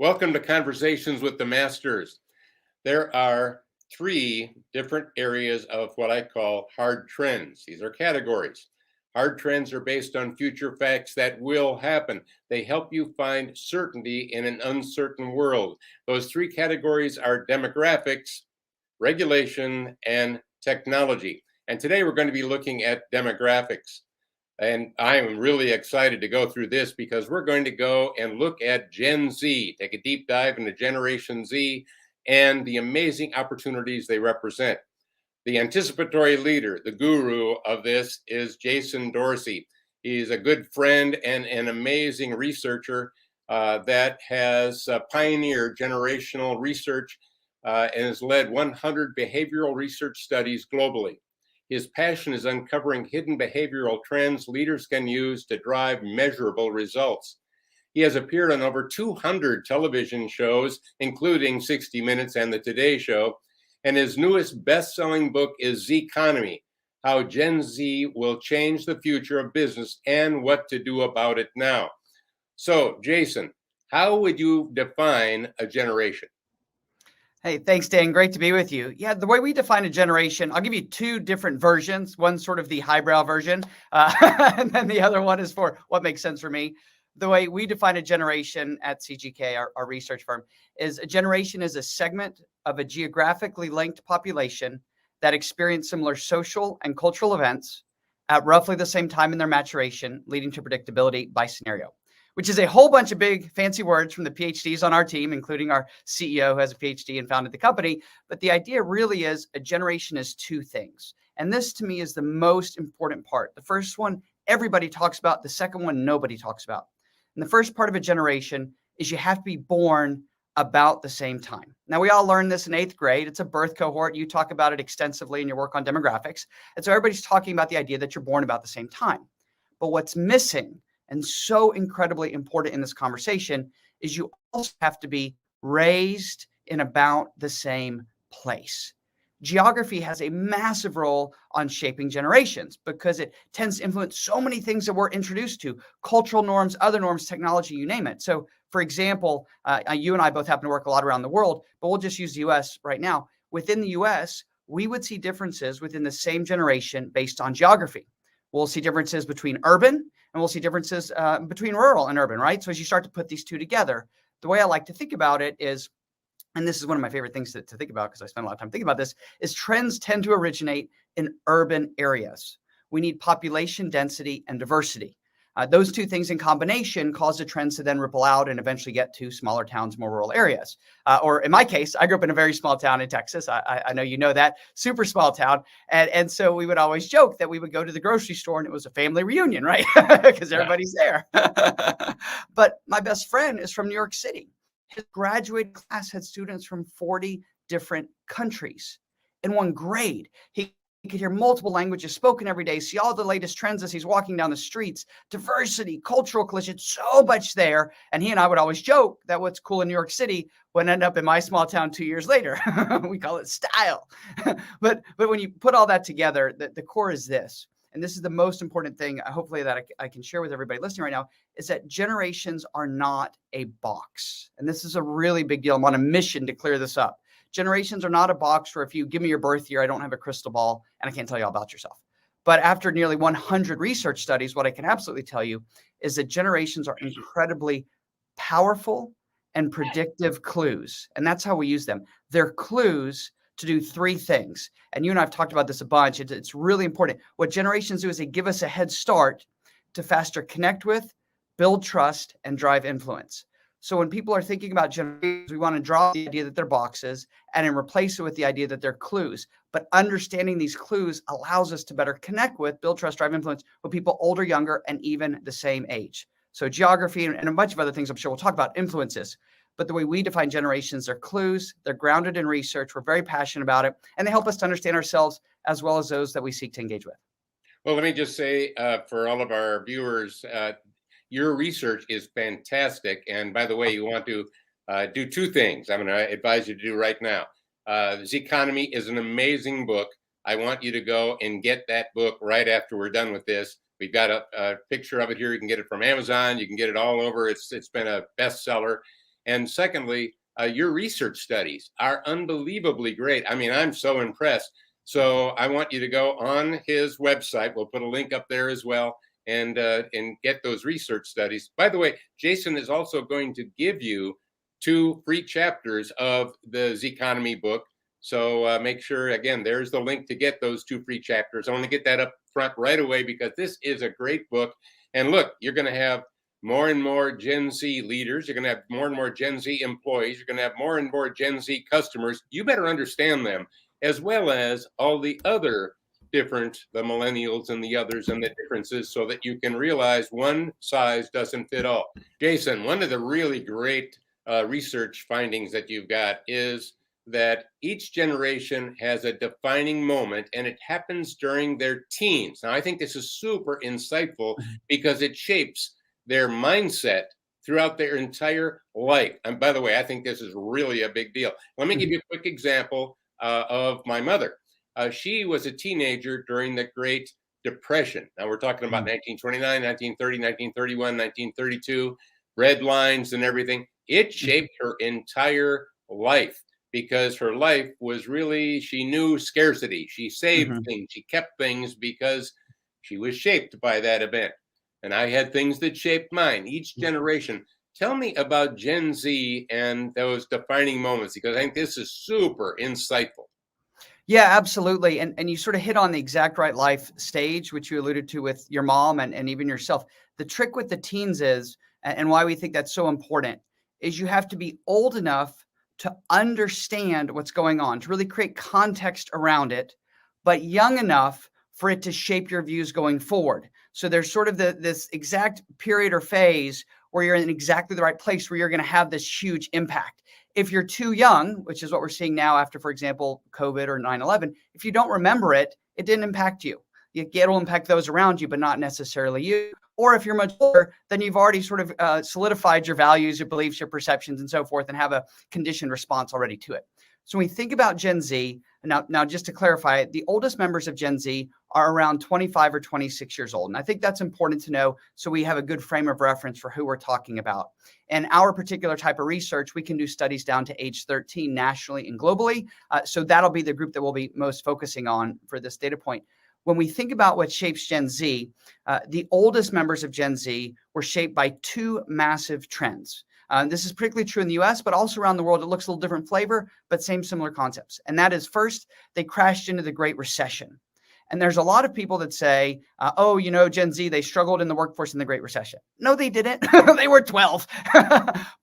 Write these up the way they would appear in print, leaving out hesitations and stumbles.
Welcome to Conversations with the Masters. There are three different areas of what I call hard trends. These are categories. Hard trends are based on future facts that will happen. They help you find certainty in an uncertain world. Those three categories are demographics, regulation, and technology. And today we're going to be looking at demographics. And I am really excited to go through this because we're going to go and look at Gen Z, take a deep dive into Generation Z and the amazing opportunities they represent. The anticipatory leader, the guru of this is Jason Dorsey. He's a good friend and an amazing researcher that has pioneered generational research and has led 100 behavioral research studies globally. His passion is uncovering hidden behavioral trends leaders can use to drive measurable results. He has appeared on over 200 television shows, including 60 Minutes and The Today Show. And his newest best-selling book is Zeconomy: How Gen Z Will Change the Future of Business and What to Do About It Now. So, Jason, how would you define a generation? Hey, thanks, Dan. Great to be with you. Yeah, the way we define a generation, I'll give you two different versions. One sort of the highbrow version, and then the other one is for what makes sense for me. The way we define a generation at CGK, our research firm, is a generation is a segment of a geographically linked population that experience similar social and cultural events at roughly the same time in their maturation, leading to predictability by scenario, which is a whole bunch of big fancy words from the PhDs on our team, including our CEO who has a PhD and founded the company. But the idea really is a generation is two things. And this to me is the most important part. The first one, everybody talks about. The second one, nobody talks about. And the first part of a generation is you have to be born about the same time. Now, we all learned this in 8th grade. It's a birth cohort. You talk about it extensively in your work on demographics. And so everybody's talking about the idea that you're born about the same time. But what's missing and so incredibly important in this conversation is you also have to be raised in about the same place. Geography has a massive role on shaping generations because it tends to influence so many things that we're introduced to: cultural norms, other norms, technology, you name it. So, for example, you and I both happen to work a lot around the world, but we'll just use the US right now. Within the US, we would see differences within the same generation based on geography. We'll see differences between urban and we'll see differences between rural and urban, right? So as you start to put these two together, the way I like to think about it is, and this is one of my favorite things to think about because I spend a lot of time thinking about this, is trends tend to originate in urban areas. We need population density and diversity. Those two things in combination cause the trends to then ripple out and eventually get to smaller towns, more rural areas. Or in my case, I grew up in a very small town in Texas. I know you know that, super small town. And so we would always joke that we would go to the grocery store and it was a family reunion, right? Because everybody's there. But my best friend is from New York City. His graduating class had students from 40 different countries in one grade. He could hear multiple languages spoken every day, see all the latest trends as he's walking down the streets, diversity, cultural collision, so much there. And he and I would always joke that what's cool in New York City would end up in my small town 2 years later. We call it style. But when you put all that together, the core is this. And this is the most important thing, hopefully, that I can share with everybody listening right now, is that generations are not a box. And this is a really big deal. I'm on a mission to clear this up. Generations are not a box where if you give me your birth year, I don't have a crystal ball and I can't tell you all about yourself. But after nearly 100 research studies, what I can absolutely tell you is that generations are incredibly powerful and predictive clues. And that's how we use them. They're clues to do three things. And you and I have talked about this a bunch. It's really important. What generations do is they give us a head start to faster connect with, build trust, and drive influence. So when people are thinking about generations, we want to draw the idea that they're boxes and then replace it with the idea that they're clues. But understanding these clues allows us to better connect with, build trust, drive influence with people older, younger, and even the same age. So geography and a bunch of other things I'm sure we'll talk about influences. But the way we define generations, they're clues, they're grounded in research, we're very passionate about it, and they help us to understand ourselves as well as those that we seek to engage with. Well, let me just say for all of our viewers, your research is fantastic. And by the way, you want to do two things I'm going to advise you to do right now. Zeconomy is an amazing book. I want you to go and get that book right after we're done with this. We've got a picture of it here. You can get it from Amazon. You can get it all over. It's been a bestseller. And secondly, your research studies are unbelievably great. I mean, I'm so impressed. So I want you to go on his website. We'll put a link up there as well, and get those research studies. By the way, Jason is also going to give you 2 free chapters of the Zeconomy book. So make sure, again, there's the link to get those 2 free chapters. I want to get that up front right away because this is a great book. And look, you're going to have more and more Gen Z leaders. You're going to have more and more Gen Z employees. You're going to have more and more Gen Z customers. You better understand them, as well as all the other the millennials and the others and the differences, so that you can realize one size doesn't fit all. Jason, one of the really great research findings that you've got is that each generation has a defining moment, and it happens during their teens. Now, I think this is super insightful because it shapes their mindset throughout their entire life. And by the way, I think this is really a big deal. Let me give you a quick example of my mother. She was a teenager during the Great Depression. Now we're talking about 1929, 1930, 1931, 1932, red lines and everything. It shaped her entire life because her life was really, she knew scarcity. She saved things, she kept things because she was shaped by that event. And I had things that shaped mine, each generation. Tell me about Gen Z and those defining moments, because I think this is super insightful. Yeah, absolutely. And you sort of hit on the exact right life stage, which you alluded to with your mom and even yourself. The trick with the teens is, and why we think that's so important, is you have to be old enough to understand what's going on, to really create context around it, but young enough for it to shape your views going forward. So there's sort of this exact period or phase where you're in exactly the right place where you're going to have this huge impact. If you're too young, which is what we're seeing now after, for example, COVID or 9/11, if you don't remember it, it didn't impact you. It'll impact those around you, but not necessarily you. Or if you're much older, then you've already sort of solidified your values, your beliefs, your perceptions, and so forth, and have a conditioned response already to it. So when we think about Gen Z, now just to clarify, the oldest members of Gen Z are around 25 or 26 years old. And I think that's important to know so we have a good frame of reference for who we're talking about. And our particular type of research, we can do studies down to age 13 nationally and globally. So that'll be the group that we'll be most focusing on for this data point. When we think about what shapes Gen Z, the oldest members of Gen Z were shaped by 2 massive trends. This is particularly true in the US, but also around the world. It looks a little different flavor, but same similar concepts. And that is, first, they crashed into the Great Recession. And there's a lot of people that say, oh, Gen Z, they struggled in the workforce in the Great Recession. No, they didn't. They were 12.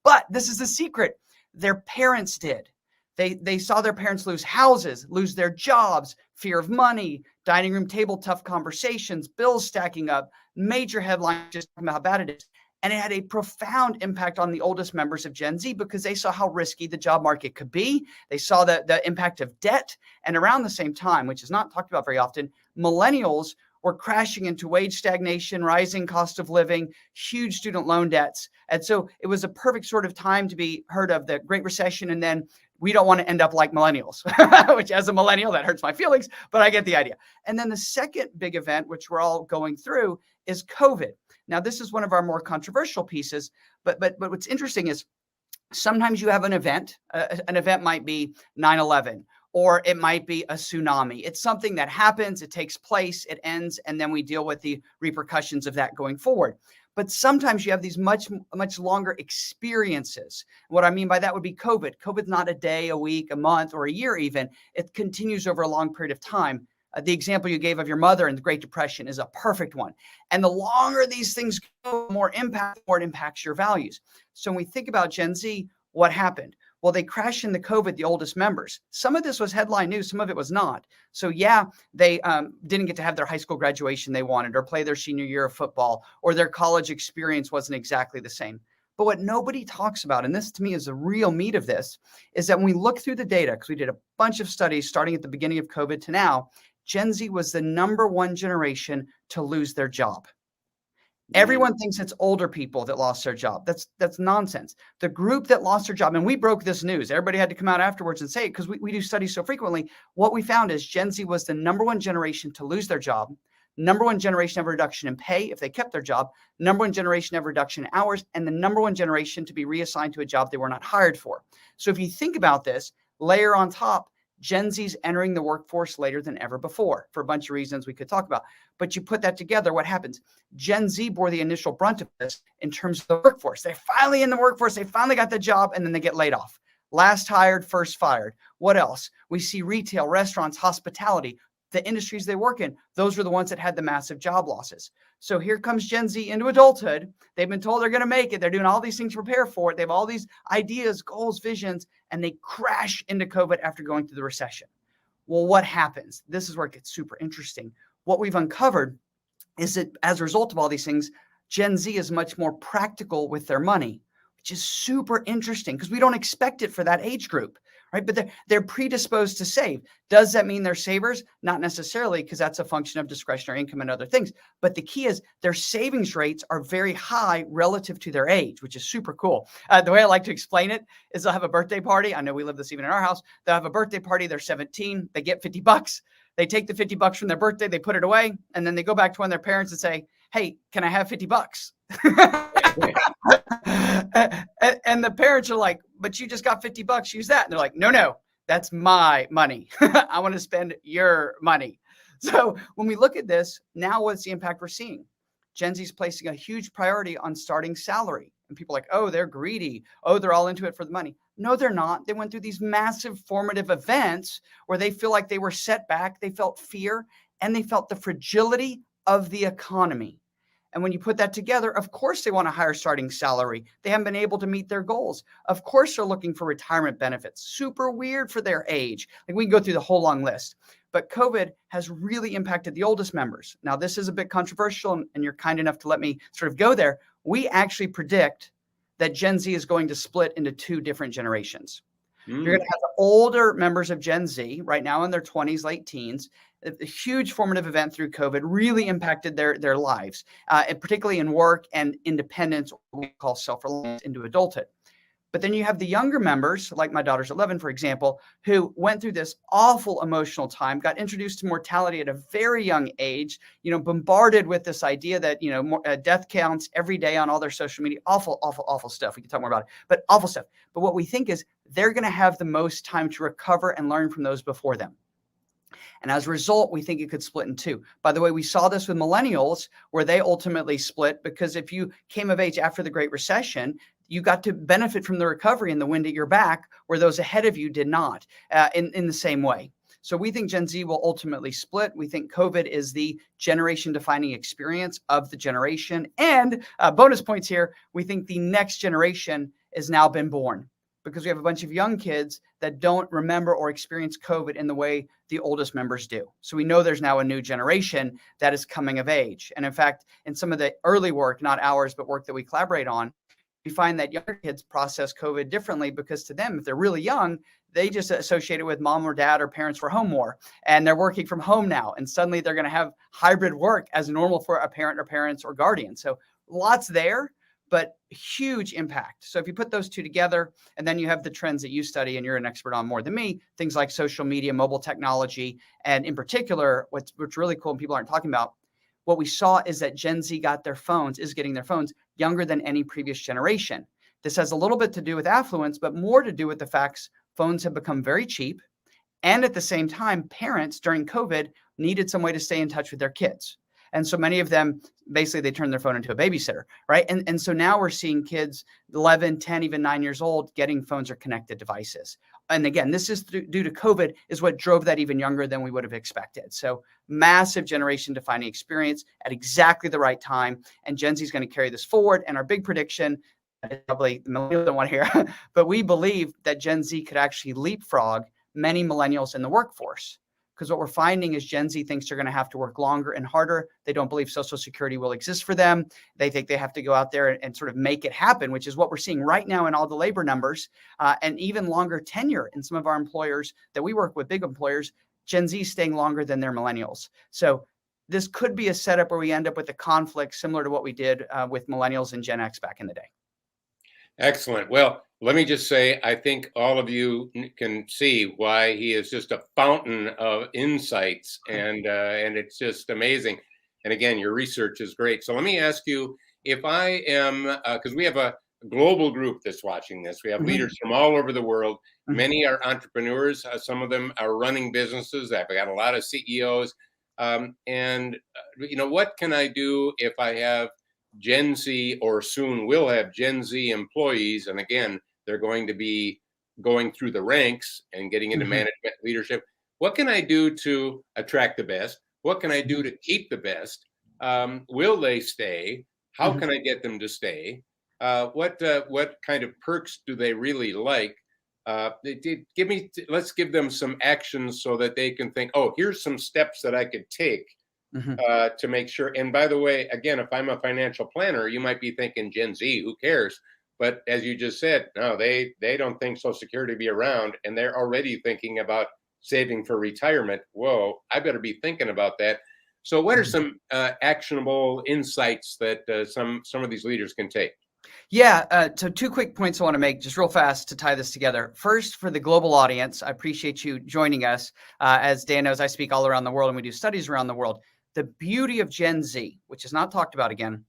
But this is the secret. Their parents did. They saw their parents lose houses, lose their jobs, fear of money, dining room table tough conversations, bills stacking up, major headlines just talking about how bad it is. And it had a profound impact on the oldest members of Gen Z because they saw how risky the job market could be. They saw the impact of debt. And around the same time, which is not talked about very often, millennials were crashing into wage stagnation, rising cost of living, huge student loan debts. And so it was a perfect sort of time to be heard of the Great Recession. And then we don't want to end up like millennials, which as a millennial, that hurts my feelings, but I get the idea. And then the second big event, which we're all going through, is COVID. Now, this is one of our more controversial pieces, but what's interesting is sometimes you have an event. An event might be 9/11, or it might be a tsunami. It's something that happens, it takes place, it ends, and then we deal with the repercussions of that going forward. But sometimes you have these much longer experiences. What I mean by that would be COVID. COVID's not a day, a week, a month, or a year even. It continues over a long period of time. The example you gave of your mother and the Great Depression is a perfect one. And the longer these things go, the more it impacts your values. So when we think about Gen Z, what happened? Well, they crashed into COVID, the oldest members. Some of this was headline news, some of it was not. So yeah, they didn't get to have their high school graduation they wanted, or play their senior year of football, or their college experience wasn't exactly the same. But what nobody talks about, and this to me is the real meat of this, is that when we look through the data, because we did a bunch of studies starting at the beginning of COVID to now, Gen Z was the #1 generation to lose their job. Everyone thinks it's older people that lost their job. That's nonsense. The group that lost their job, and we broke this news. Everybody had to come out afterwards and say it because we do studies so frequently. What we found is Gen Z was the #1 generation to lose their job. number one generation of reduction in pay if they kept their job, number one generation of reduction in hours, and the number one generation to be reassigned to a job they were not hired for. So if you think about this, layer on top, Gen Z's entering the workforce later than ever before for a bunch of reasons we could talk about. But you put that together, what happens? Gen Z bore the initial brunt of this in terms of the workforce. They're finally in the workforce. They finally got the job, and then they get laid off. Last hired, first fired. What else? We see retail, restaurants, hospitality, the industries they work in. Those were the ones that had the massive job losses. So here comes Gen Z into adulthood. They've been told they're going to make it. They're doing all these things to prepare for it. They have all these ideas, goals, visions, and they crash into COVID after going through the recession. Well, what happens? This is where it gets super interesting. What we've uncovered is that as a result of all these things, Gen Z is much more practical with their money, which is super interesting because we don't expect it for that age group, right? But they're predisposed to save. Does that mean they're savers? Not necessarily, because that's a function of discretionary income and other things. But the key is their savings rates are very high relative to their age, which is super cool. The way I like to explain it is they'll have a birthday party. I know we live this even in our house. They'll have a birthday party. They're 17. They get $50. They take the $50 from their birthday. They put it away. And then they go back to one of their parents and say, hey, can I have $50? And the parents are like, but you just got $50, use that. And they're like, no, that's my money. I want to spend your money. So when we look at this, now what's the impact we're seeing? Gen Z is placing a huge priority on starting salary. And people are like, oh, they're greedy. Oh, they're all into it for the money. No, they're not. They went through these massive formative events where they feel like they were set back. They felt fear and they felt the fragility of the economy. And when you put that together, of course, they want a higher starting salary. They haven't been able to meet their goals. Of course, they're looking for retirement benefits. Super weird for their age. Like we can go through the whole long list. But COVID has really impacted the oldest members. Now, this is a bit controversial, and you're kind enough to let me sort of go there. We actually predict that Gen Z is going to split into two different generations. You're going to have the older members of Gen Z right now in their 20s, late teens. A huge formative event through COVID really impacted their lives, and particularly in work and independence, what we call self-reliance into adulthood. But then you have the younger members, like my daughter's 11, for example, who went through this awful emotional time, got introduced to mortality at a very young age, bombarded with this idea that, death counts every day on all their social media. Awful, awful, awful stuff. We can talk more about it, but awful stuff. But what we think is they're going to have the most time to recover and learn from those before them. And as a result, we think it could split in two. By the way, we saw this with millennials where they ultimately split because if you came of age after the Great Recession, you got to benefit from the recovery and the wind at your back where those ahead of you did not in the same way. So we think Gen Z will ultimately split. We think COVID is the generation defining experience of the generation. And bonus points here, we think the next generation has now been born because we have a bunch of young kids that don't remember or experience COVID in the way the oldest members do. So we know there's now a new generation that is coming of age. And in fact, in some of the early work, not ours, but work that we collaborate on, we find that younger kids process COVID differently because to them, if they're really young, they just associate it with mom or dad or parents were home more and they're working from home now. And suddenly they're going to have hybrid work as normal for a parent or parents or guardian. So lots there, but huge impact. So if you put those two together and then you have the trends that you study and you're an expert on more than me, things like social media, mobile technology, and in particular, what's really cool and people aren't talking about, what we saw is that Gen Z is getting their phones younger than any previous generation. This has a little bit to do with affluence, but more to do with the facts phones have become very cheap. And at the same time, parents during COVID needed some way to stay in touch with their kids. And so many of them, basically, they turned their phone into a babysitter, right? And so now we're seeing kids 11, 10, even 9 years old getting phones or connected devices. And again, this is due to COVID is what drove that even younger than we would have expected. So massive generation defining experience at exactly the right time. And Gen Z is going to carry this forward. And our big prediction, probably the millennials don't want to hear, but we believe that Gen Z could actually leapfrog many millennials in the workforce. Because what we're finding is Gen Z thinks they're going to have to work longer and harder. They don't believe Social Security will exist for them. They think they have to go out there and sort of make it happen, which is what we're seeing right now in all the labor numbers and even longer tenure in some of our employers that we work with, big employers. Gen Z staying longer than their millennials. So this could be a setup where we end up with a conflict similar to what we did with millennials and Gen X back in the day. Excellent. Well, let me just say, I think all of you can see why he is just a fountain of insights, and it's just amazing. And again, your research is great. So let me ask you, if I am, because we have a global group that's watching this, we have Mhm, leaders from all over the world. mhm, Many are entrepreneurs. Some of them are running businesses. I've got a lot of CEOs. What can I do if I have Gen Z, or soon will have Gen Z employees? And again, they're going to be going through the ranks and getting into mhm, management leadership. What can I do to attract the best? What can I do mhm, to keep the best? Will they stay? How mhm. can I get them to stay? What kind of perks do they really like? Let's give them some actions so that they can think, oh, here's some steps that I could take Mhm. to make sure. And by the way, again, if I'm a financial planner, you might be thinking Gen Z, who cares? But as you just said, no, they don't think Social Security be around, and they're already thinking about saving for retirement. Whoa, I better be thinking about that. So, what are Mhm. some actionable insights that some of these leaders can take? Yeah, so two quick points I want to make just real fast to tie this together. First, for the global audience, I appreciate you joining us. As Dan knows, I speak all around the world and we do studies around the world. The beauty of Gen Z, which is not talked about again,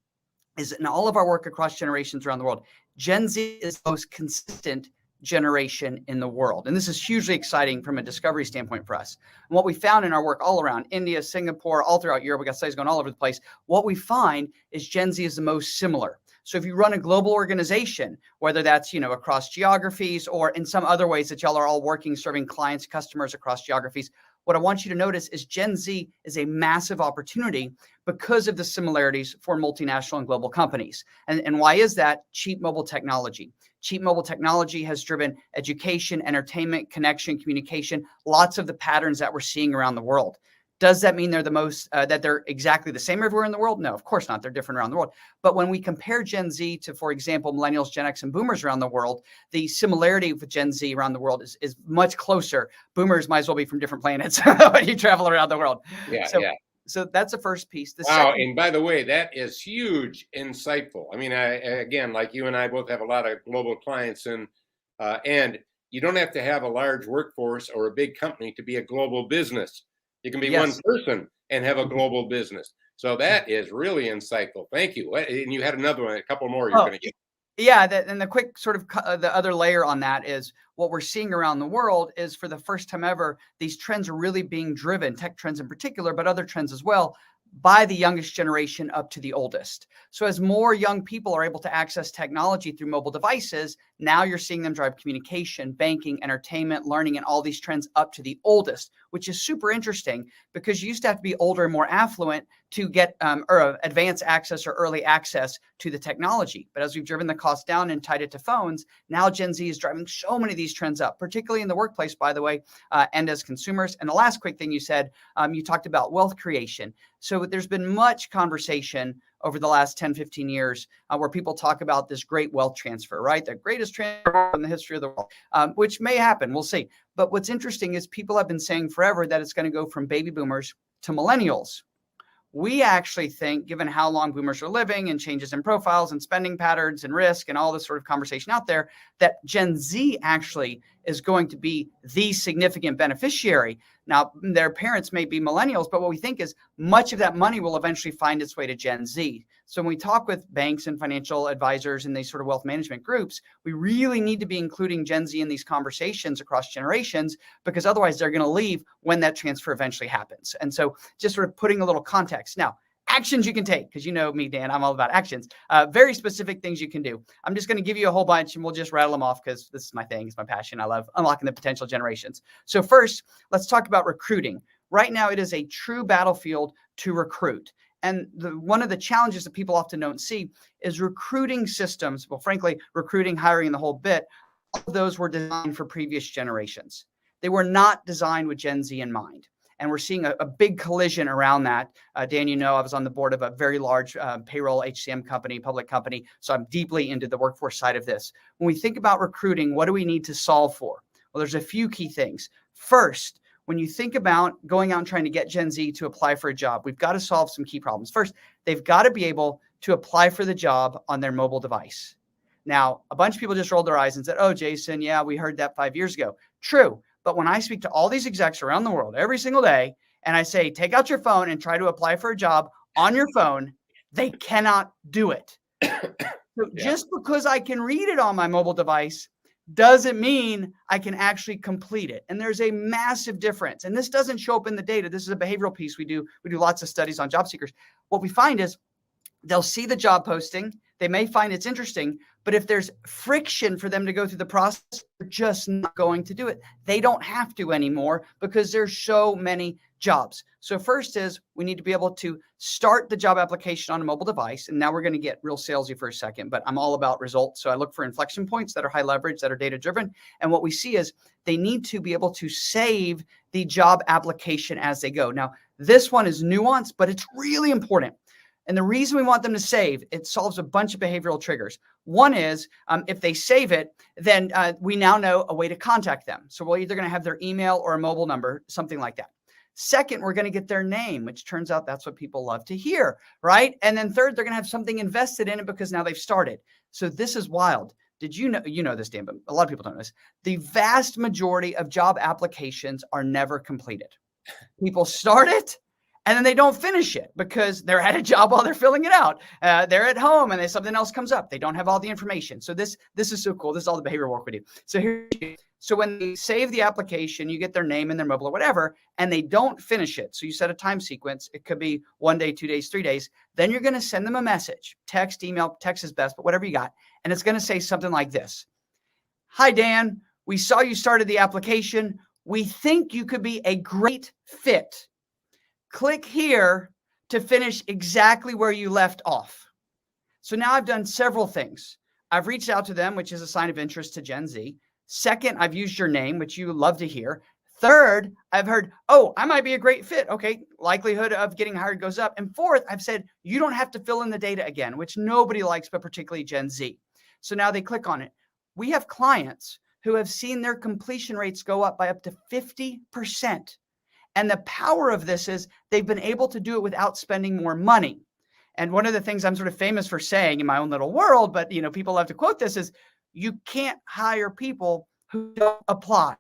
is in all of our work across generations around the world, Gen Z is the most consistent generation in the world. And this is hugely exciting from a discovery standpoint for us. And what we found in our work all around India, Singapore, all throughout Europe, we got studies going all over the place. What we find is Gen Z is the most similar. So if you run a global organization, whether that's, across geographies or in some other ways that y'all are all working, serving clients, customers across geographies, what I want you to notice is Gen Z is a massive opportunity because of the similarities for multinational and global companies. And why is that? Cheap mobile technology. Cheap mobile technology has driven education, entertainment, connection, communication, lots of the patterns that we're seeing around the world. Does that mean they're the most, that they're exactly the same everywhere in the world? No, of course not. They're different around the world. But when we compare Gen Z to, for example, millennials, Gen X, and boomers around the world, the similarity with Gen Z around the world is much closer. Boomers might as well be from different planets when you travel around the world. Yeah, So, yeah. so that's the first piece. The Wow. second, And by the way, that is huge, insightful. I mean, again, like you and I both have a lot of global clients, and you don't have to have a large workforce or a big company to be a global business. You can be one yes. person and have a Mhm. global business. So that is really insightful. Thank you. And you had another one, a couple more you're Oh, going to get. yeah, and the quick sort of the other layer on that is what we're seeing around the world is for the first time ever, these trends are really being driven, tech trends in particular, but other trends as well, by the youngest generation up to the oldest. So as more young people are able to access technology through mobile devices, now you're seeing them drive communication, banking, entertainment, learning, and all these trends up to the oldest, which is super interesting because you used to have to be older and more affluent to get or advanced access or early access to the technology. But as we've driven the cost down and tied it to phones, now Gen Z is driving so many of these trends up, particularly in the workplace, by the way, and as consumers. And the last quick thing you said, you talked about wealth creation. So there's been much conversation over the last 10, 15 years where people talk about this great wealth transfer, right? The greatest transfer in the history of the world, which may happen. We'll see. But what's interesting is people have been saying forever that it's going to go from baby boomers to millennials. We actually think, given how long boomers are living and changes in profiles and spending patterns and risk and all this sort of conversation out there, that Gen Z actually is going to be the significant beneficiary. Now, their parents may be millennials, but what we think is much of that money will eventually find its way to Gen Z. So when we talk with banks and financial advisors and these sort of wealth management groups, we really need to be including Gen Z in these conversations across generations, because otherwise they're going to leave when that transfer eventually happens. And so just sort of putting a little context. Now, actions you can take, because you know me, Dan, I'm all about actions. Very specific things you can do. I'm just going to give you a whole bunch and we'll just rattle them off because this is my thing. It's my passion. I love unlocking the potential generations. So first, let's talk about recruiting. Right now, it is a true battlefield to recruit. And one of the challenges that people often don't see is recruiting systems. Well, frankly, recruiting, hiring, and the whole bit, all of those were designed for previous generations. They were not designed with Gen Z in mind. And we're seeing a big collision around that. Dan, I was on the board of a very large payroll HCM company, public company. So I'm deeply into the workforce side of this. When we think about recruiting, what do we need to solve for? Well, there's a few key things. First, when you think about going out and trying to get Gen Z to apply for a job, we've got to solve some key problems. First, they've got to be able to apply for the job on their mobile device. Now, a bunch of people just rolled their eyes and said, oh, Jason, yeah, we heard that 5 years ago. True. But when I speak to all these execs around the world every single day, and I say, take out your phone and try to apply for a job on your phone, they cannot do it. So Yeah. just because I can read it on my mobile device doesn't mean I can actually complete it. And there's a massive difference. And this doesn't show up in the data. This is a behavioral piece we do. We do lots of studies on job seekers. What we find is they'll see the job posting. They may find it's interesting, but if there's friction for them to go through the process, they're just not going to do it. They don't have to anymore because there's so many jobs. So first is we need to be able to start the job application on a mobile device. And now we're going to get real salesy for a second, but I'm all about results. So I look for inflection points that are high leverage, that are data driven. And what we see is they need to be able to save the job application as they go. Now, this one is nuanced, but it's really important. And the reason we want them to save, it solves a bunch of behavioral triggers. One is if they save it, then we now know a way to contact them. So we're either going to have their email or a mobile number, something like that. Second, we're going to get their name, which turns out that's what people love to hear, right? And then third, they're going to have something invested in it because now they've started. So this is wild. Did you know this, Dan, but a lot of people don't know this. The vast majority of job applications are never completed. People start it, and then they don't finish it because they're at a job while they're filling it out. They're at home and then something else comes up. They don't have all the information. So this is so cool. This is all the behavioral work we do. So when they save the application, you get their name and their mobile or whatever, and they don't finish it. So you set a time sequence. It could be 1 day, 2 days, 3 days. Then you're going to send them a message, text, email, text is best, but whatever you got. And it's going to say something like this. Hi, Dan. We saw you started the application. We think you could be a great fit. Click here to finish exactly where you left off. So now I've done several things. I've reached out to them, which is a sign of interest to Gen Z. Second, I've used your name, which you love to hear. Third, I've heard, oh, I might be a great fit. Okay, likelihood of getting hired goes up. And fourth, I've said, you don't have to fill in the data again, which nobody likes, but particularly Gen Z. So now they click on it. We have clients who have seen their completion rates go up by up to 50%. And the power of this is they've been able to do it without spending more money. And one of the things I'm sort of famous for saying in my own little world, but people love to quote this, is you can't hire people who don't apply.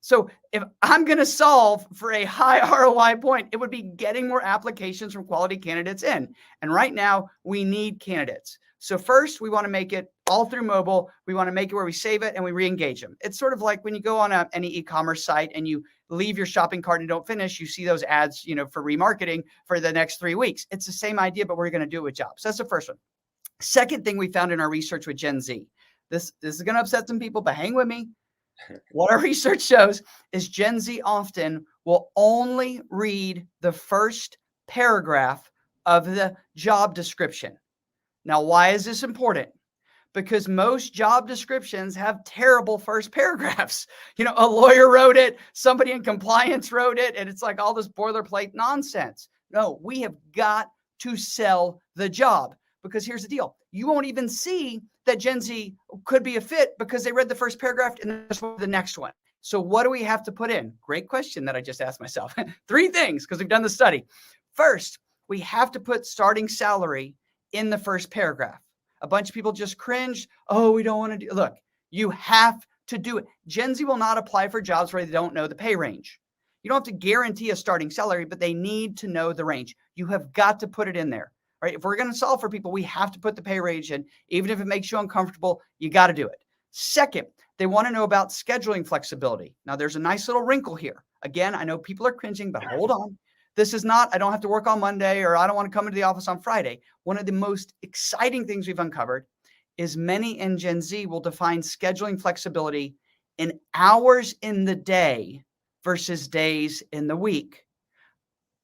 So if I'm going to solve for a high ROI point, it would be getting more applications from quality candidates in. And right now we need candidates. So first we want to make it all through mobile. We want to make it where we save it and we re-engage them. It's sort of like when you go on any e-commerce site and you leave your shopping cart and don't finish, you see those ads, for remarketing for the next 3 weeks. It's the same idea, but we're going to do it with jobs. That's the first one. Second thing we found in our research with Gen Z, this is going to upset some people, but hang with me. What our research shows is Gen Z often will only read the first paragraph of the job description. Now, why is this important? Because most job descriptions have terrible first paragraphs. A lawyer wrote it, somebody in compliance wrote it, and it's like all this boilerplate nonsense. No, we have got to sell the job. Because here's the deal. You won't even see that Gen Z could be a fit because they read the first paragraph and then the next one. So what do we have to put in? Great question that I just asked myself. 3 things, because we've done the study. First, we have to put starting salary in the first paragraph. A bunch of people just cringe. Oh, we don't want to do. Look, you have to do it. Gen Z will not apply for jobs where they don't know the pay range. You don't have to guarantee a starting salary, but they need to know the range. You have got to put it in there. Right? If we're going to solve for people, we have to put the pay range in. Even if it makes you uncomfortable, you got to do it. Second, they want to know about scheduling flexibility. Now, there's a nice little wrinkle here. Again, I know people are cringing, but hold on. This is not, I don't have to work on Monday or I don't want to come into the office on Friday. One of the most exciting things we've uncovered is many in Gen Z will define scheduling flexibility in hours in the day versus days in the week.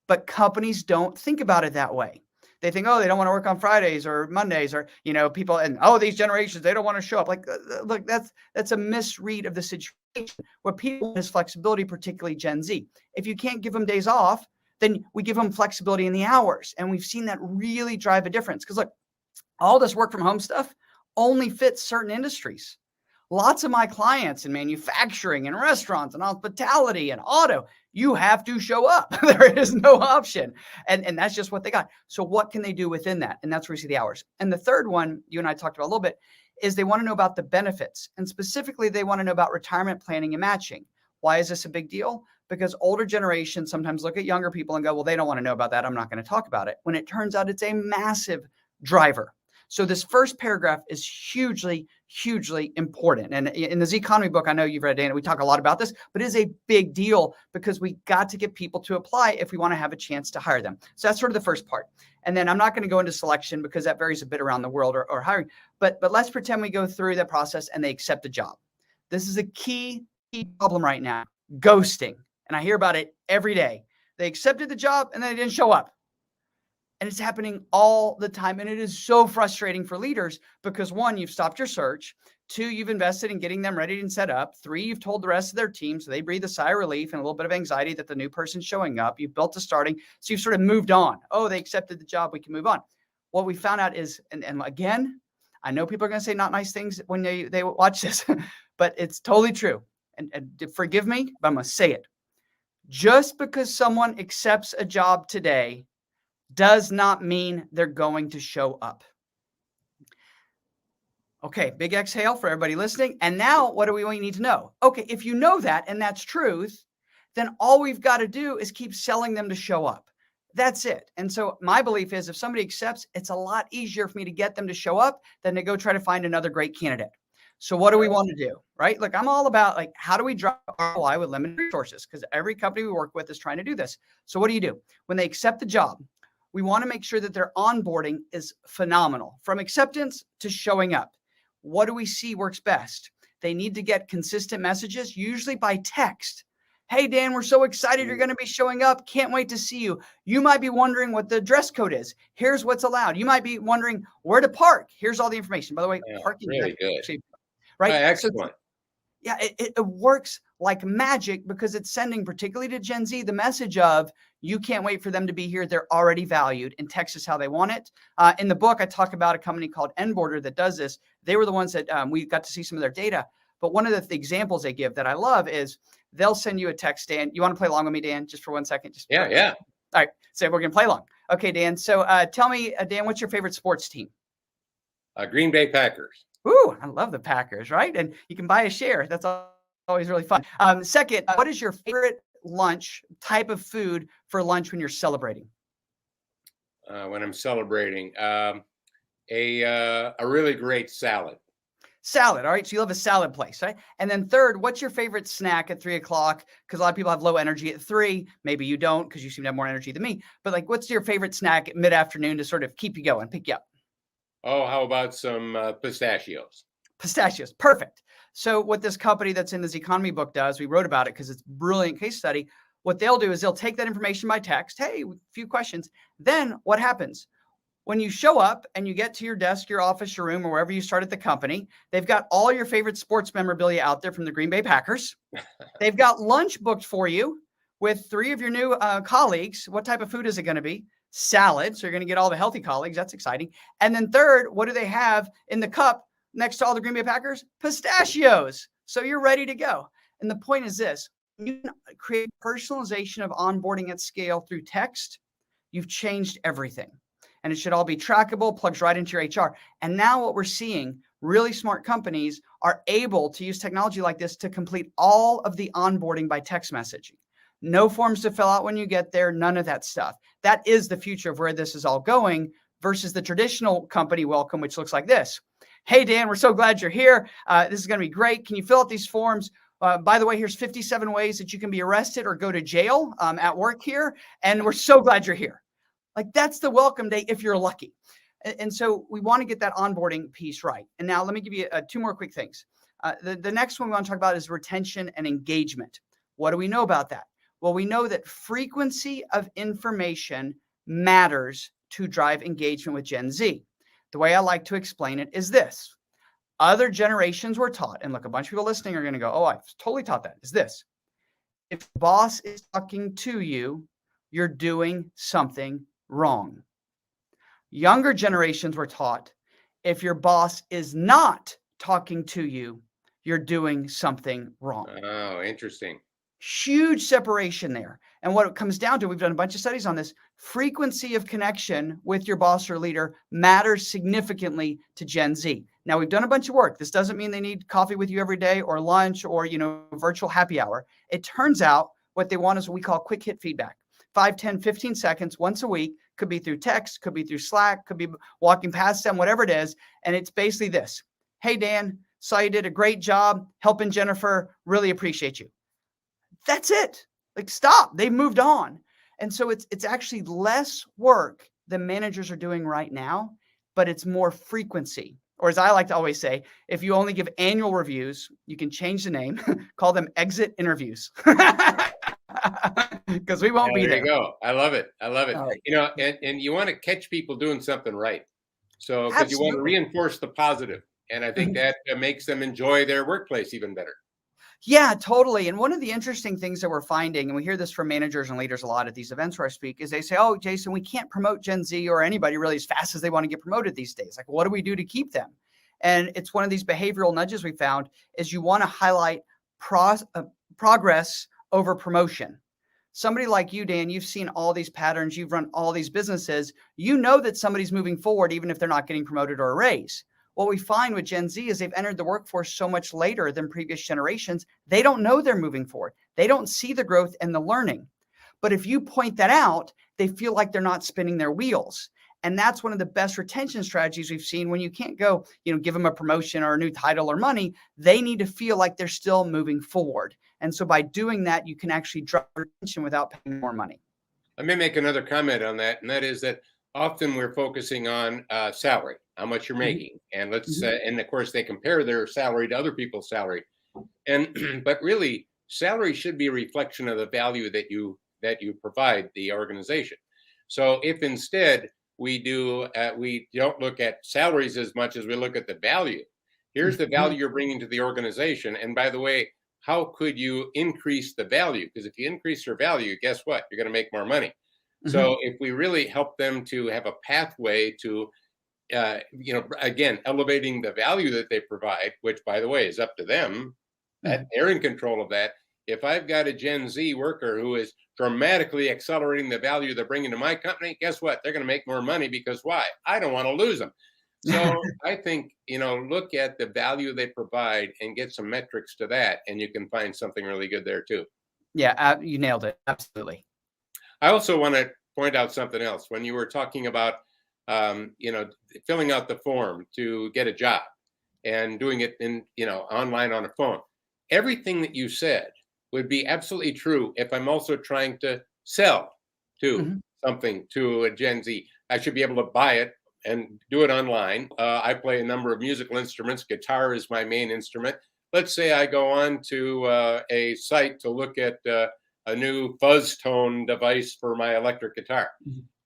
But companies don't think about it that way. They think, oh, they don't want to work on Fridays or Mondays or, people, and these generations, they don't want to show up. Like, look, that's a misread of the situation where people want this flexibility, particularly Gen Z. If you can't give them days off, then we give them flexibility in the hours. And we've seen that really drive a difference. Because look, all this work from home stuff only fits certain industries. Lots of my clients in manufacturing and restaurants and hospitality and auto, you have to show up. There is no option. And that's just what they got. So what can they do within that? And that's where we see the hours. And the third one, you and I talked about a little bit, is they want to know about the benefits. And specifically, they want to know about retirement planning and matching. Why is this a big deal? because older generations sometimes look at younger people and go, well, they don't want to know about that. I'm not going to talk about it. When it turns out it's a massive driver. So this first paragraph is hugely, hugely important. And in the Z Economy book, I know you've read, Dana, we talk a lot about this, but it is a big deal because we got to get people to apply if we want to have a chance to hire them. So that's sort of the first part. And then I'm not going to go into selection because that varies a bit around the world or hiring, but let's pretend we go through that process and they accept the job. This is a key problem right now, ghosting. And I hear about it every day. They accepted the job and then they didn't show up. And it's happening all the time. And it is so frustrating for leaders because 1, you've stopped your search. 2, you've invested in getting them ready and set up. 3, you've told the rest of their team so they breathe a sigh of relief and a little bit of anxiety that the new person's showing up. You've built a starting. So you've sort of moved on. Oh, they accepted the job. We can move on. What we found out is, and again, I know people are going to say not nice things when they watch this, but it's totally true. And forgive me, but I'm going to say it. Just because someone accepts a job today does not mean they're going to show up. Okay, big exhale for everybody listening. And now what do we need to know? Okay, if you know that and that's truth, then all we've got to do is keep selling them to show up. That's it. And so my belief is if somebody accepts, it's a lot easier for me to get them to show up than to go try to find another great candidate. So what do we want to do, right? Look, I'm all about like, how do we drive ROI with limited resources? Because every company we work with is trying to do this. So what do you do? When they accept the job, we want to make sure that their onboarding is phenomenal from acceptance to showing up. What do we see works best? They need to get consistent messages, usually by text. Hey, Dan, we're so excited you're going to be showing up. Can't wait to see you. You might be wondering what the dress code is. Here's what's allowed. You might be wondering where to park. Here's all the information. By the way, parking really good. Actually, right? Excellent. So, yeah, it works like magic because it's sending, particularly to Gen Z, the message of you can't wait for them to be here. They're already valued, and text is how they want it. In the book, I talk about a company called Border that does this. They were the ones that we got to see some of their data. But one of the examples they give that I love is they'll send you a text, Dan. You want to play along with me, Dan, just for 1 second? Yeah. All right, so we're going to play along. Okay, Dan. So tell me, Dan, what's your favorite sports team? Green Bay Packers. Ooh, I love the Packers, right? And you can buy a share. That's always really fun. Second, what is your favorite lunch type of food for lunch when you're celebrating? When I'm celebrating, a really great salad. Salad. All right. So you love a salad place, right? And then third, what's your favorite snack at 3 o'clock? Because a lot of people have low energy at 3. Maybe you don't because you seem to have more energy than me. But like, what's your favorite snack at mid-afternoon to sort of keep you going, pick you up? Oh, how about some pistachios? Pistachios. Perfect. So what this company that's in this economy book does, we wrote about it because it's a brilliant case study. What they'll do is they'll take that information by text. Hey, a few questions. Then what happens? When you show up and you get to your desk, your office, your room, or wherever you start at the company, they've got all your favorite sports memorabilia out there from the Green Bay Packers. They've got lunch booked for you with 3 of your new colleagues. What type of food is it going to be? Salad. So you're going to get all the healthy colleagues. That's exciting. And then third, what do they have in the cup next to all the Green Bay Packers? Pistachios. So you're ready to go. And the point is this: you can create personalization of onboarding at scale through text. You've changed everything. And it should all be trackable, plugs right into your HR. And now what we're seeing, really smart companies are able to use technology like this to complete all of the onboarding by text messaging. No forms to fill out when you get there, none of that stuff. That is the future of where this is all going versus the traditional company welcome, which looks like this. Hey, Dan, we're so glad you're here. This is going to be great. Can you fill out these forms? By the way, here's 57 ways that you can be arrested or go to jail at work here. And we're so glad you're here. Like that's the welcome day if you're lucky. And so we want to get that onboarding piece right. And now let me give you 2 more quick things. The next one we want to talk about is retention and engagement. What do we know about that? Well, we know that frequency of information matters to drive engagement with Gen Z. The way I like to explain it is this. Other generations were taught, and look, a bunch of people listening are going to go, oh, I've totally taught that, is this. If the boss is talking to you, you're doing something wrong. Younger generations were taught, if your boss is not talking to you, you're doing something wrong. Oh, interesting. Huge separation there. And what it comes down to, we've done a bunch of studies on this, frequency of connection with your boss or leader matters significantly to Gen Z. Now, we've done a bunch of work. This doesn't mean they need coffee with you every day or lunch or, virtual happy hour. It turns out what they want is what we call quick hit feedback. 5, 10, 15 seconds once a week, could be through text, could be through Slack, could be walking past them, whatever it is. And it's basically this: hey, Dan, saw you did a great job helping Jennifer. Really appreciate you. That's it. Like, stop. They've moved on. And so it's actually less work than managers are doing right now, but it's more frequency. Or as I like to always say, if you only give annual reviews, you can change the name, call them exit interviews. Because we won't be there. There you go. I love it. I love it. Right. You know, and you want to catch people doing something right. So, because you want to reinforce the positive. And I think that makes them enjoy their workplace even better. Yeah, totally. And one of the interesting things that we're finding, and we hear this from managers and leaders a lot at these events where I speak, is they say, oh, Jason, we can't promote Gen Z or anybody really as fast as they want to get promoted these days. Like, what do we do to keep them? And it's one of these behavioral nudges we found is you want to highlight progress over promotion. Somebody like you, Dan, you've seen all these patterns. You've run all these businesses. You know that somebody's moving forward, even if they're not getting promoted or a raise. What we find with Gen Z is they've entered the workforce so much later than previous generations. They don't know they're moving forward. They don't see the growth and the learning. But if you point that out, they feel like they're not spinning their wheels. And that's one of the best retention strategies we've seen. When you can't go, give them a promotion or a new title or money, they need to feel like they're still moving forward. And so by doing that, you can actually drive retention without paying more money. Let me make another comment on that. And that is that often we're focusing on salary, how much you're making. And and of course they compare their salary to other people's salary. And, but really salary should be a reflection of the value that you provide the organization. So if instead we don't look at salaries as much as we look at the value. Here's the value you're bringing to the organization. And by the way, how could you increase the value? Because if you increase your value, guess what? You're going to make more money. So if we really help them to have a pathway to, again, elevating the value that they provide, which by the way is up to them, that they're in control of that. If I've got a Gen Z worker who is dramatically accelerating the value they're bringing to my company, guess what? They're going to make more money because why? I don't want to lose them. So I think, look at the value they provide and get some metrics to that, and you can find something really good there too. Yeah, you nailed it. Absolutely. I also want to point out something else. When you were talking about, filling out the form to get a job and doing it in, online on a phone, everything that you said would be absolutely true if I'm also trying to sell to something to a Gen Z. I should be able to buy it and do it online. I play a number of musical instruments. Guitar is my main instrument. Let's say I go on to a site to look at a new fuzz tone device for my electric guitar.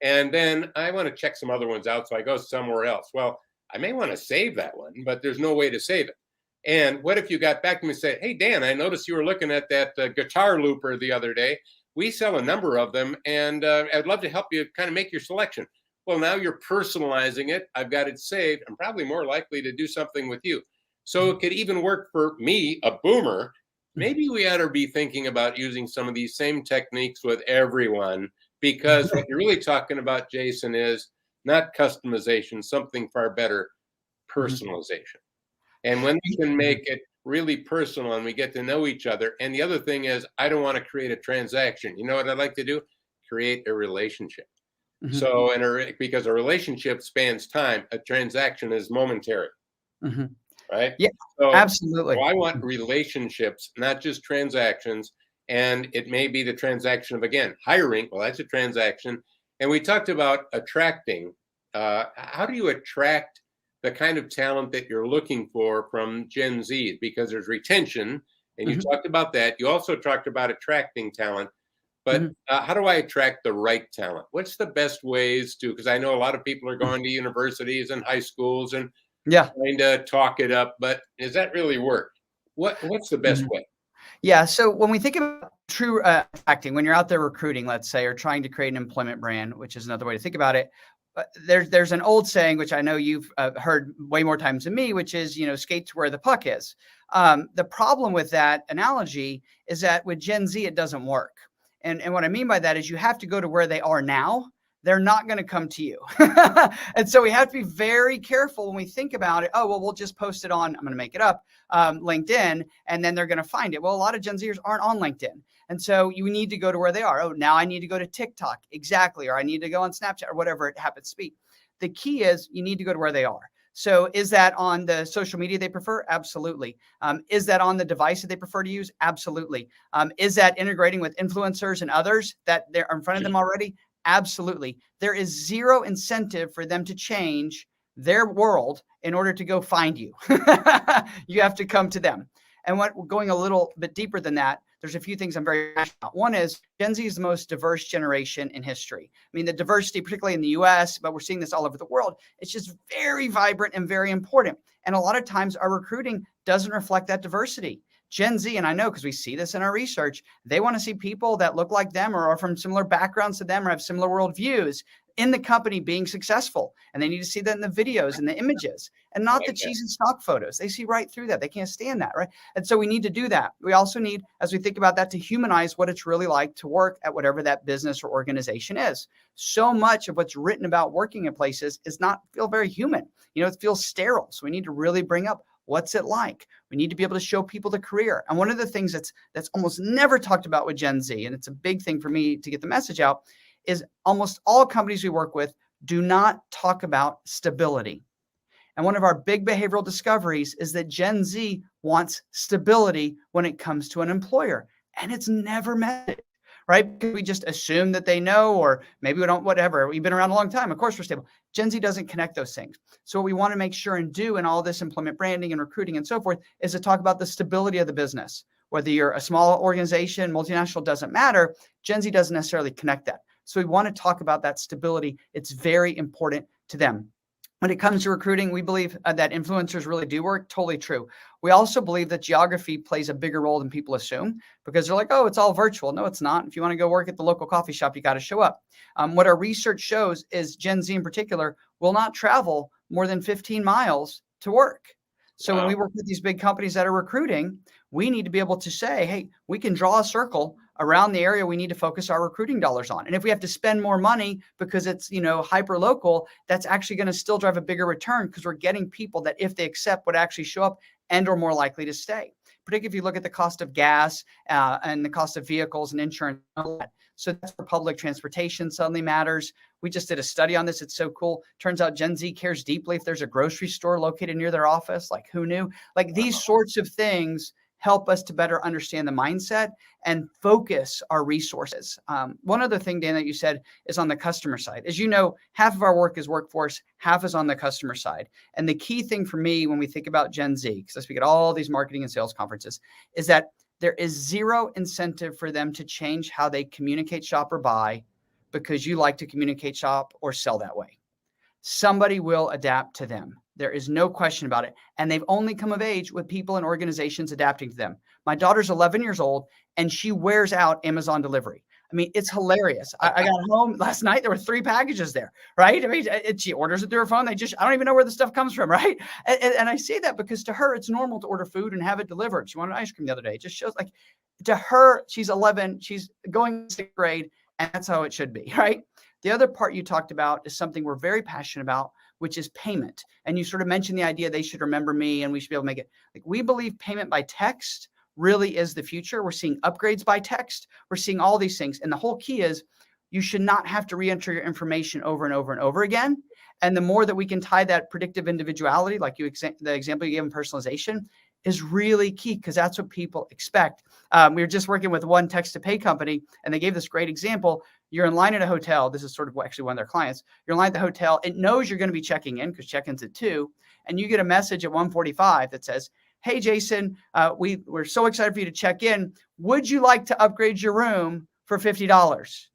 And then I want to check some other ones out. So I go somewhere else. Well, I may want to save that one, but there's no way to save it. And what if you got back to me and said, hey, Dan, I noticed you were looking at that guitar looper the other day. We sell a number of them, and I'd love to help you kind of make your selection. Well, now you're personalizing it. I've got it saved. I'm probably more likely to do something with you. So it could even work for me, a boomer. Maybe we ought to be thinking about using some of these same techniques with everyone, because what you're really talking about, Jason, is not customization, something far better, personalization. And when we can make it really personal and we get to know each other. And the other thing is, I don't want to create a transaction. You know what I'd like to do? Create a relationship. So, because a relationship spans time, a transaction is momentary. Right? Yeah, so, absolutely. So I want relationships, not just transactions. And it may be the transaction of, again, hiring. Well, that's a transaction. And we talked about attracting. How do you attract the kind of talent that you're looking for from Gen Z? Because there's retention, and you talked about that. You also talked about attracting talent. But how do I attract the right talent? What's the best ways to, because I know a lot of people are going to universities and high schools and trying to talk it up, but does that really work? What's the best way? Yeah. So when we think about true acting, when you're out there recruiting, let's say, or trying to create an employment brand, which is another way to think about it, there's an old saying, which I know you've heard way more times than me, which is, skate to where the puck is. The problem with that analogy is that with Gen Z, it doesn't work. And what I mean by that is you have to go to where they are now. they're not going to come to you. And so we have to be very careful when we think about it. Oh, well, we'll just post it on, I'm going to make it up, LinkedIn, and then they're going to find it. Well, a lot of Gen Zers aren't on LinkedIn. And so you need to go to where they are. Oh, now I need to go to TikTok. Exactly. Or I need to go on Snapchat or whatever it happens to be. The key is you need to go to where they are. So is that on the social media they prefer? Absolutely. Is that on the device that they prefer to use? Absolutely. Is that integrating with influencers and others that they're in front of them already? Absolutely. There is zero incentive for them to change their world in order to go find you. You have to come to them. And going a little bit deeper than that, there's a few things I'm very passionate about. One is Gen Z is the most diverse generation in history. I mean, the diversity, particularly in the US, but we're seeing this all over the world, it's just very vibrant and very important. And a lot of times our recruiting doesn't reflect that diversity. Gen Z, and I know because we see this in our research, they want to see people that look like them or are from similar backgrounds to them or have similar worldviews in the company being successful. And they need to see that in the videos and the images and not the cheesy stock photos. They see right through that. They can't stand that, right? And so we need to do that. We also need, as we think about that, to humanize what it's really like to work at whatever that business or organization is. So much of what's written about working in places is not feel very human. It feels sterile. So we need to really bring up what's it like. We need to be able to show people the career. And one of the things that's almost never talked about with Gen Z, and it's a big thing for me to get the message out, is almost all companies we work with do not talk about stability. And one of our big behavioral discoveries is that Gen Z wants stability when it comes to an employer. And it's never met, right? Because we just assume that they know, or maybe we don't, whatever. We've been around a long time. Of course, we're stable. Gen Z doesn't connect those things. So what we want to make sure and do in all this employment branding and recruiting and so forth is to talk about the stability of the business. Whether you're a small organization, multinational, doesn't matter. Gen Z doesn't necessarily connect that. So we want to talk about that stability. It's very important to them. When it comes to recruiting, we believe that influencers really do work. Totally true. We also believe that geography plays a bigger role than people assume because they're like, oh, it's all virtual. No, it's not. If you want to go work at the local coffee shop, you got to show up. What our research shows is Gen Z in particular will not travel more than 15 miles to work. So when we work with these big companies that are recruiting, we need to be able to say, hey, we can draw a circle around the area we need to focus our recruiting dollars on. And if we have to spend more money because it's, hyper local, that's actually going to still drive a bigger return because we're getting people that if they accept would actually show up and are more likely to stay. Particularly if you look at the cost of gas and the cost of vehicles and insurance. So that's where public transportation suddenly matters. We just did a study on this. It's so cool. Turns out Gen Z cares deeply if there's a grocery store located near their office. Like, who knew? Like, these sorts of things help us to better understand the mindset and focus our resources. One other thing, Dan, that you said is on the customer side. As you know, half of our work is workforce, half is on the customer side. And the key thing for me when we think about Gen Z, because I speak at all these marketing and sales conferences, is that there is zero incentive for them to change how they communicate, shop, or buy because you like to communicate, shop, or sell that way. Somebody will adapt to them. There is no question about it. And they've only come of age with people and organizations adapting to them. My daughter's 11 years old and she wears out Amazon delivery. I mean, it's hilarious. I got home last night. There were 3 packages there, right? I mean, she orders it through her phone. I don't even know where the stuff comes from, right? And I say that because to her, it's normal to order food and have it delivered. She wanted ice cream the other day. It just shows like to her, she's 11, she's going to 6th grade, and that's how it should be, right? The other part you talked about is something we're very passionate about, which is payment. And you sort of mentioned the idea they should remember me and we should be able to make it. Like, we believe payment by text really is the future. We're seeing upgrades by text. We're seeing all these things. And the whole key is you should not have to re-enter your information over and over and over again. And the more that we can tie that predictive individuality, like the example you gave in personalization, is really key because that's what people expect. We were just working with one text-to-pay company, and they gave this great example. You're in line at a hotel. This is sort of actually one of their clients. You're in line at the hotel. It knows you're going to be checking in because check-in's at 2, and you get a message at 1:45 that says, hey, Jason, we're so excited for you to check in. Would you like to upgrade your room for $50?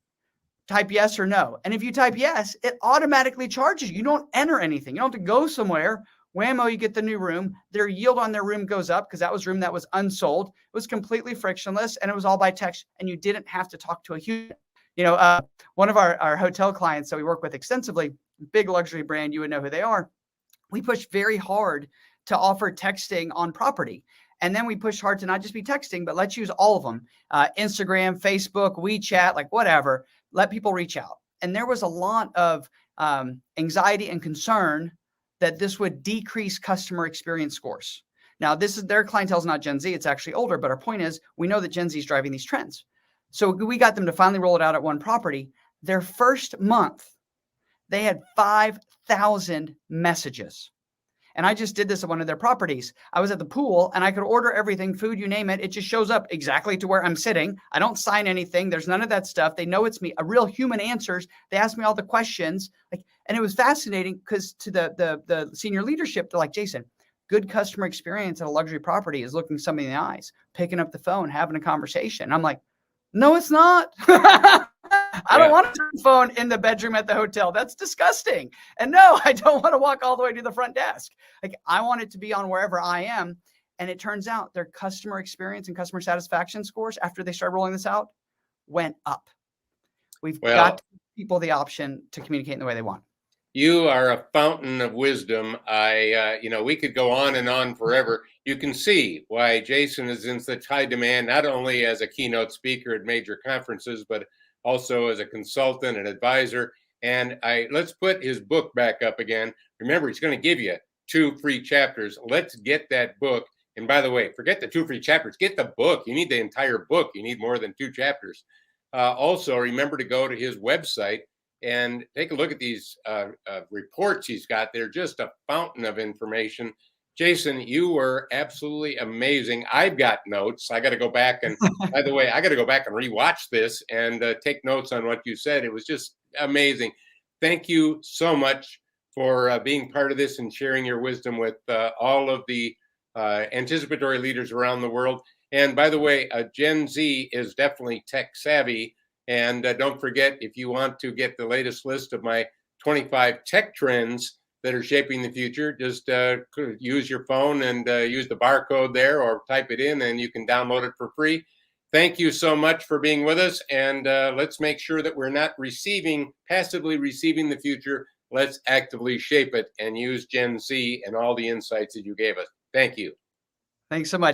Type yes or no. And if you type yes, it automatically charges you. You don't enter anything. You don't have to go somewhere. Whammo, you get the new room. Their yield on their room goes up because that was room that was unsold. It was completely frictionless and it was all by text and you didn't have to talk to a human. One of our hotel clients that we work with extensively, big luxury brand, you would know who they are. We push very hard to offer texting on property. And then we push hard to not just be texting, but let's use all of them. Instagram, Facebook, WeChat, like whatever. Let people reach out. And there was a lot of anxiety and concern that this would decrease customer experience scores. Now, their clientele is not Gen Z, it's actually older, but our point is we know that Gen Z is driving these trends. So we got them to finally roll it out at one property. Their first month, they had 5,000 messages. And I just did this at one of their properties. I was at the pool and I could order everything, food, you name it. It just shows up exactly to where I'm sitting. I don't sign anything. There's none of that stuff. They know it's me. A real human answers. They ask me all the questions. And it was fascinating because to the senior leadership, they're like, Jason, good customer experience at a luxury property is looking somebody in the eyes, picking up the phone, having a conversation. I'm like, no, it's not. I don't want to phone in the bedroom at the hotel. That's disgusting. And no, I don't want to walk all the way to the front desk. Like, I want it to be on wherever I am. And it turns out their customer experience and customer satisfaction scores after they started rolling this out went up. We've got to give people the option to communicate in the way they want. You are a fountain of wisdom. We could go on and on forever. You can see why Jason is in such high demand, not only as a keynote speaker at major conferences, but also as a consultant and advisor. And let's put his book back up again. Remember, he's going to give you 2 free chapters. Let's get that book. And by the way, forget the 2 free chapters. Get the book. You need the entire book. You need more than 2 chapters. Also, remember to go to his website and take a look at these reports he's got. They're just a fountain of information. Jason, you were absolutely amazing. I've got notes. I got to go back and, by the way, I got to go back and rewatch this and take notes on what you said. It was just amazing. Thank you so much for being part of this and sharing your wisdom with all of the anticipatory leaders around the world. And by the way, Gen Z is definitely tech savvy. And don't forget, if you want to get the latest list of my 25 tech trends that are shaping the future, just use your phone and use the barcode there or type it in and you can download it for free. Thank you so much for being with us. And let's make sure that we're not passively receiving the future. Let's actively shape it and use Gen Z and all the insights that you gave us. Thank you. Thanks so much.